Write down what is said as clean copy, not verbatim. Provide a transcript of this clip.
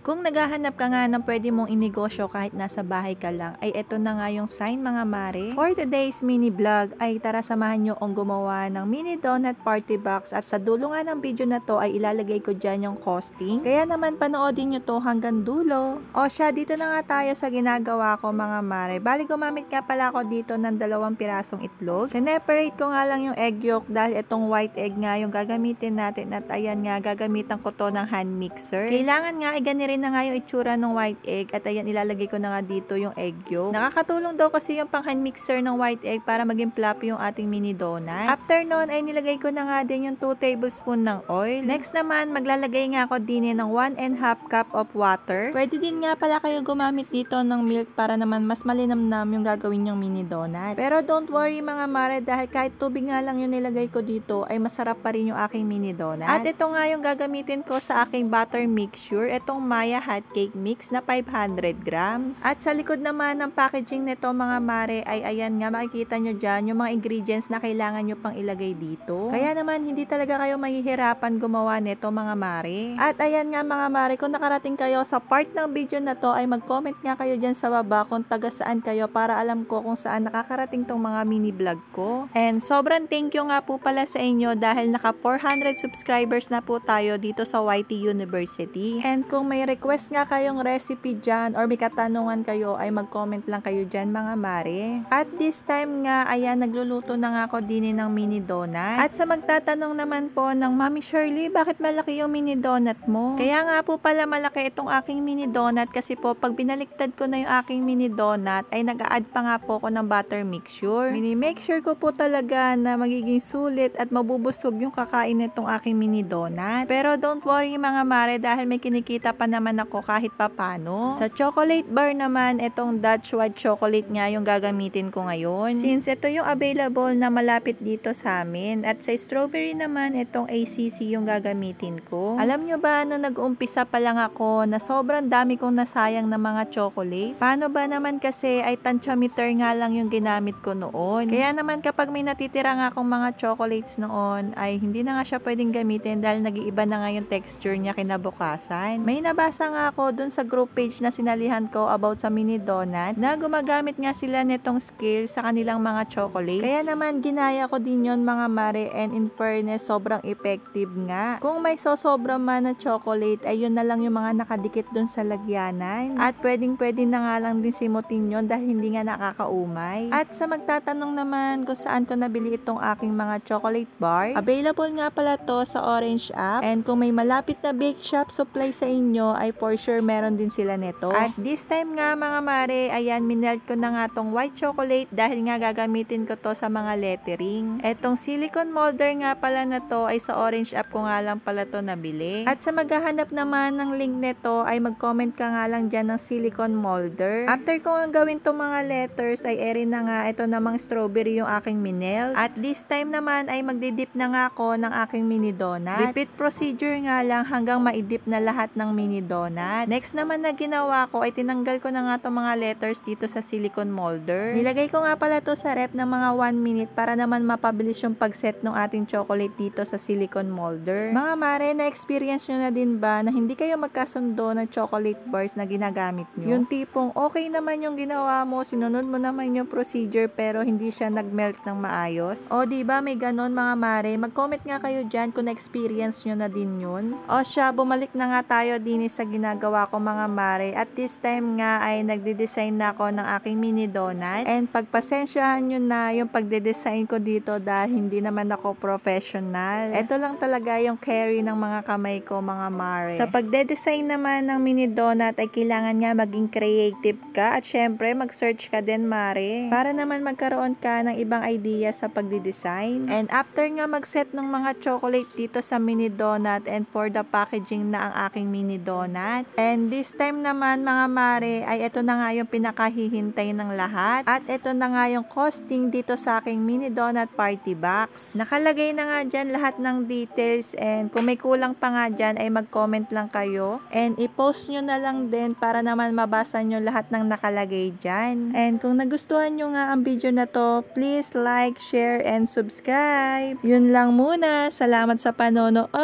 Kung naghahanap ka nga ng pwede mong inegosyo kahit nasa bahay ka lang, ay eto na nga yung sign mga mare. For today's mini vlog ay tara samahan nyo akong gumawa ng mini donut party box, at sa dulo nga ng video na to ay ilalagay ko dyan yung costing. Kaya naman panoodin nyo to hanggang dulo. O siya, dito na nga tayo sa ginagawa ko mga mare. Bali gumamit nga pala ako dito ng 2 pirasong itlog. Sineparate ko nga lang yung egg yolk dahil itong white egg nga yung gagamitin natin, at ayan nga gagamitan ko to ng hand mixer. Kailangan nga ay ganito na nga yung itsura ng white egg, at ayan ilalagay ko na nga dito yung egg yolk. Nakakatulong daw kasi yung pang hand mixer ng white egg para maging fluffy yung ating mini donut. After nun ay nilagay ko na nga din yung 2 tablespoon ng oil. Next naman maglalagay nga ako din ng 1½ cup of water. Pwede din nga pala kayo gumamit dito ng milk para naman mas malinamnam yung gagawin yung mini donut. Pero don't worry mga mare, dahil kahit tubig nga lang yung nilagay ko dito ay masarap pa rin yung aking mini donut. At ito nga yung gagamitin ko sa aking butter mixture, itong Maya hot cake mix na 500 grams. At sa likod naman ng packaging nito mga mare ay ayan nga makikita nyo dyan yung mga ingredients na kailangan nyo pang ilagay dito. Kaya naman hindi talaga kayo mahihirapan gumawa nito mga mare. At ayan nga mga mare, kung nakarating kayo sa part ng video na to ay mag-comment nga kayo dyan sa baba kung taga saan kayo para alam ko kung saan nakakarating tong mga mini vlog ko. And sobrang thank you nga po pala sa inyo dahil naka 400 subscribers na po tayo dito sa YT University. And kung may request nga kayong recipe dyan or may katanungan kayo ay mag-comment lang kayo dyan mga mare. At this time nga ayan nagluluto na nga ako din ng mini donut. At sa magtatanong naman po ng Mami Shirley, bakit malaki yung mini donut mo? Kaya nga po pala malaki itong aking mini donut kasi po pag binaliktad ko na yung aking mini donut ay nag-a-add pa nga po ako ng butter mixture. Make sure ko po talaga na magiging sulit at mabubusog yung kakain nitong aking mini donut. Pero don't worry mga mare dahil may kinikita pa naman ako kahit papano. Sa chocolate bar naman, itong Dutch white chocolate nga yung gagamitin ko ngayon. Since ito yung available na malapit dito sa amin. At sa strawberry naman, itong ACC yung gagamitin ko. Alam nyo ba, nung nag-umpisa pa lang ako na sobrang dami kong nasayang na mga chocolate? Paano ba naman kasi ay tantiometer nga lang yung ginamit ko noon. Kaya naman kapag may natitira nga akong mga chocolates noon, ay hindi na nga siya pwedeng gamitin dahil nag-iiba na nga yung texture niya kinabukasan. May nabasa nga ako dun sa group page na sinalihan ko about sa mini donut na gumagamit nga sila nitong scale sa kanilang mga chocolates. Kaya naman ginaya ko din yon mga mare, and in fairness sobrang effective nga. Kung may sosobra man na chocolate ay yun na lang yung mga nakadikit dun sa lagyanan. At pwedeng na nga lang din simutin yun dahil hindi nga nakakaumay. At sa magtatanong naman kung saan ko nabili itong aking mga chocolate bar, available nga pala to sa Orange app, and kung may malapit na bake shop supply sa inyo ay for sure meron din sila nito. At this time nga mga mare, ayan minelt ko na nga tong white chocolate dahil nga gagamitin ko to sa mga lettering. Etong silicone molder nga pala na to ay sa Orange app ko nga lang pala to nabili. At sa maghahanap naman ng link nito ay mag-comment ka nga lang dyan ng silicone molder. After ko nga gawin tong mga letters ay eri na nga ito namang strawberry yung aking minel. At this time naman ay magdidip na nga ako ng aking mini donut. Repeat procedure nga lang hanggang maidip na lahat ng mini donut. Next naman na ginawa ko ay tinanggal ko na nga itong mga letters dito sa silicone molder. Nilagay ko nga pala to sa rep ng mga 1 minute para naman mapabilis yung pag-set ng ating chocolate dito sa silicone molder. Mga mare, na-experience nyo na din ba na hindi kayo magkasundo ng chocolate bars na ginagamit nyo? Yung tipong okay naman yung ginawa mo, sinunod mo naman yung procedure pero hindi siya nag-melt ng maayos. O diba may ganon mga mare? Mag-comment nga kayo dyan kung na-experience nyo na din yun. O siya, bumalik na nga tayo din sa ginagawa ko mga mare. At this time nga ay nagde-design na ako ng aking mini donut. And pagpasensyahan nyo na yung pagde-design ko dito dahil hindi naman ako professional. Ito lang talaga yung carry ng mga kamay ko mga mare. Sa pagde-design naman ng mini donut ay kailangan nga maging creative ka at syempre mag-search ka din mare para naman magkaroon ka ng ibang idea sa pagde-design. And after nga mag-set ng mga chocolate dito sa mini donut and for the packaging na ang aking mini donut. And this time naman mga mare ay ito na nga yung pinakahihintay ng lahat. At ito na nga yung costing dito sa aking mini donut party box. Nakalagay na nga dyan lahat ng details, and kung may kulang pa nga dyan ay mag-comment lang kayo. And i-post nyo na lang din para naman mabasa nyo lahat ng nakalagay dyan. And kung nagustuhan nyo nga ang video na to, please like, share, and subscribe. Yun lang muna. Salamat sa panonood!